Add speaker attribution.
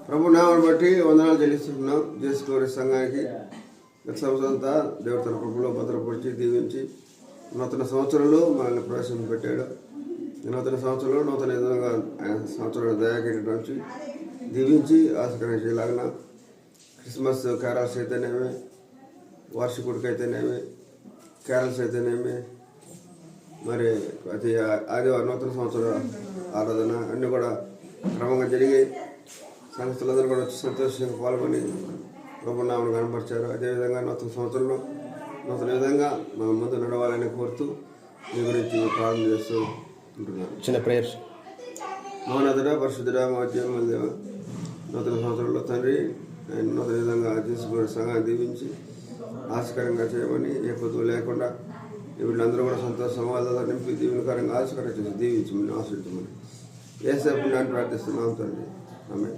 Speaker 1: ప్రభు నామని బట్టి వందనాలు చెల్లిస్తున్నాం. చేసుకోని సంఘానికి గత సంవత్సరంతా దేవుడు తన ప్రభులో భద్రపరిచి దీవించి నూతన సంవత్సరంలో మనల్ని ప్రవేశపెట్టాడు. నూతన సంవత్సరంలో నూతన విధంగా ఆయన సంవత్సరంలో దయాకిరించి దీవించి ఆశకరించేలాగిన క్రిస్మస్ క్యారల్స్ అయితేనేమి, వార్షికుడికి అయితేనేమి, క్యారల్స్ అయితేనేమి, మరి ప్రతి ఆదివారం నూతన సంవత్సర ఆరాధన అన్నీ కూడా క్రమంగా జరిగి సంస్థలందరూ కూడా వచ్చి సంతోషంగా పాల్గొని ప్రభునామను కనపరిచారు. అదేవిధంగా నూతన సంవత్సరంలో నూతన విధంగా మన ముందు నడవాలని కోరుతూ మీ గురించి ప్రార్థన చేస్తూ ఉంటున్నాను.
Speaker 2: చిన్న ప్రేయర్స్.
Speaker 1: మహోన్నతుడా, పరిశుద్ధుడా, మా జీవన దేవ, నూతన సంవత్సరంలో తండ్రి ఆయన నూతన విధంగా తీసుకుని సంఘాన్ని దీవించి ఆశకరంగా చేయమని ఏ పొద్దు లేకుండా వీళ్ళందరూ కూడా సంతోష సంవాదాలు నింపి దీవెనకరంగా ఆశకరంగా చేసి దీవించమని ఆశ్రయించమని ఏసేపు నేను ప్రార్థిస్తున్నాం తండ్రి. ఆమేన్.